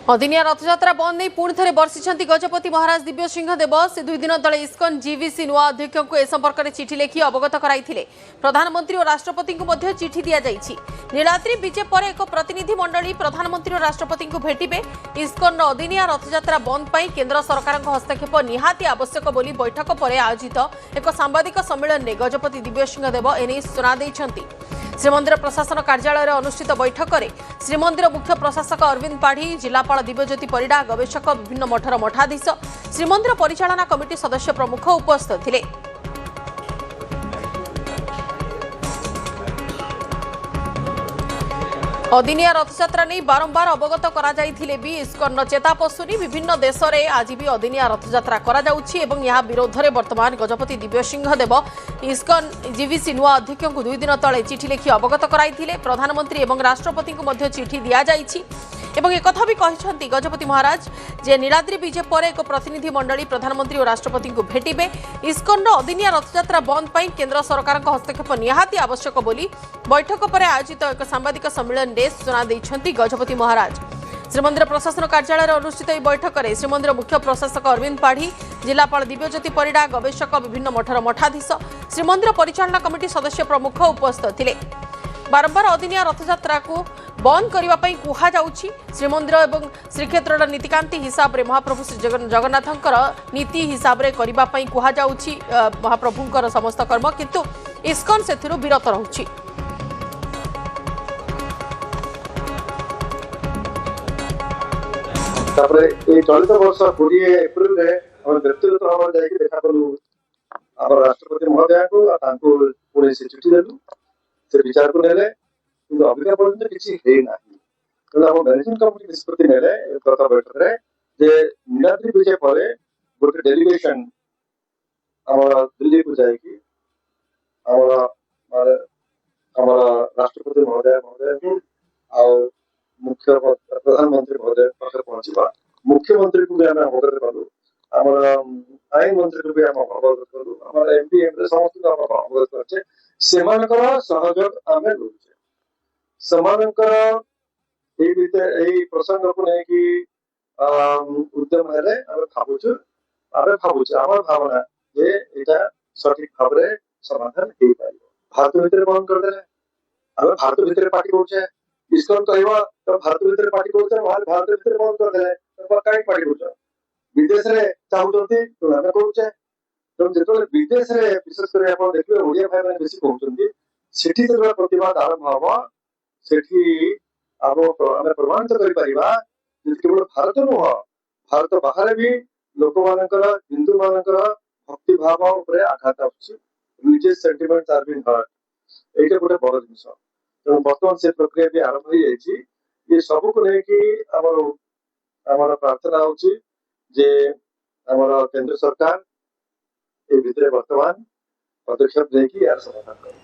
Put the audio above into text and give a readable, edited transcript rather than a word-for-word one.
अदिनिया रथयात्रा बंद नहीं पुणी थे बर्षिंट गजपति महाराज दिव्य सिंह देव से 2 दिन तले इस्कन जीवीसी नुआ अध्यक्ष को ए संपर्क में चिठी लिखि अवगत कराई प्रधानमंत्री और राष्ट्रपति को मध्य चिठी दि जाइछि। नीलाद्री बीजे पर एक प्रतिनिधि मंडली प्रधानमंत्री और राष्ट्रपति को भेटिबे। इस्कन अदिनिया रथयात्रा बंद पर केंद्र सरकार हस्तक्षेप निहाती आवश्यक बोली बैठक पर आयोजित एक सांबादिक सम्मेलन में गजपति दिव्य सिंह देव एने सूचना देइछन्ति। श्रीमंदिर प्रशासन कार्यालय अनुष्ठित बैठक में श्रीमंदिर मुख्य प्रशासक अरविंद पाढ़ी, जिलापाल दिव्यज्योति परिडा, गवेषक, विभिन्न मठर मठाधीश, श्रीमंदिर परिचालना कमिटी सदस्य प्रमुख उपस्थित थे। अदिनिया रथयात्रा नहीं बारंबार अवगत करा जाइथिले भी इस्कन चेता पशुनी विभिन्न देश में आज भी अदिनिया रथयात्रा करा जाउछि एवं यहाँ विरोध में वर्तमान गजपति दिव्य सिंह देव इस्कन जीवीसी नुआ अध्यक्ष को 2 दिन तले चिठी लिखि अवगत कराइथिले। प्रधानमंत्री एवं राष्ट्रपति को मध्य चिठी दिया जाइछि एवं एक कथा भी कहिसंती गजपति महाराज जे नीलाद्री बीजे पर एक प्रतिनिधि मंडली प्रधानमंत्री और राष्ट्रपति को भेटिबे। इस्कन अदिनिया रथयात्रा बंद पर केंद्र सरकार हस्तक्षेप निहाती आवश्यक बोली बैठक पर आयोजित एक सांबादिक सम्मेलन में सूचना देइछन्ती गजपति महाराज। श्रीमंदिर प्रशासन कार्यालय अनुष्ठित बैठक में श्रीमंदिर मुख्य प्रशासक अरविंद पाढ़ी, जिलापाल दिव्यज्योति परिडा, गवेषक, विभिन्न मठर मठाधीश, श्रीमंदिर परिचालना कमिटी सदस्य प्रमुख उपस्थित थे। बारंबार अदिनिया रथयात्रा को बंद करने कहुछि। श्रीमंदिर और श्रीक्षेत्र नीतिकांति हिसाब से महाप्रभु श्री जगन्नाथंकर नीति हिसाब से करने कहुछि महाप्रभुंकर समस्त कर्म, किंतु इस्कन से विरत रहुछि। चलित वर्ष 20 एप्रिल व्यक्तिगत भाव देखा कलु राष्ट्रपति महोदय को पुणे से चिठी देलु से विचार को नेले कि अभिज्ञा पर्यंत किसी है ना मैनेजिंग कमिटी निष्पत्ति नेले गत बैठक रे जे नीलाद्री विजय पर गोटे डेलीगेशन दिल्ली को जाएगी राष्ट्रपति महोदय को मुख्य प्रधानमंत्री महोदय पाखे पहुंचा। मुख्यमंत्री को भी आम अवगत कलु आईन मंत्री को भी आम अवगत कलु एमपी एमएलए समस्त अवगत करे सहयोग आम लुचे प्रसंग को लेकिन उद्यम हेले भावुचु आम भावना जे एटा सठिक भाव में समाधान हो पार। भारत भितर बंद करदे आम भारत भितर पार्टी करुचे इस्कन कहवा तो भारत भितर पार्टी करुचे भारत भितर बंद करदे कहीं पार्टी करुचे विदेश में चाहते तो आम करुचे जो विदेश में विशेषकर आप देखिए ओडिया भाई मैंने बेसी कहते सेठी प्रतिवाद आरंभ हम से प्रमाणित कर केवल भारत नुह भारत बाहर भी लोक मानकर हिंदू मानकर भक्ति भाव उपर आघात आलिजियस सेंटिमेंट आर बीइंग हर्ट एटा गोटे बड़ जिनिस तेणु बर्तमान से प्रक्रिया भी आरंभ हो जाइए। ये सब को लेकिन प्रार्थना होची जे केंद्र सरकार ए भितर वर्तमान पदक्षेप लेकिन यार समाधान कर।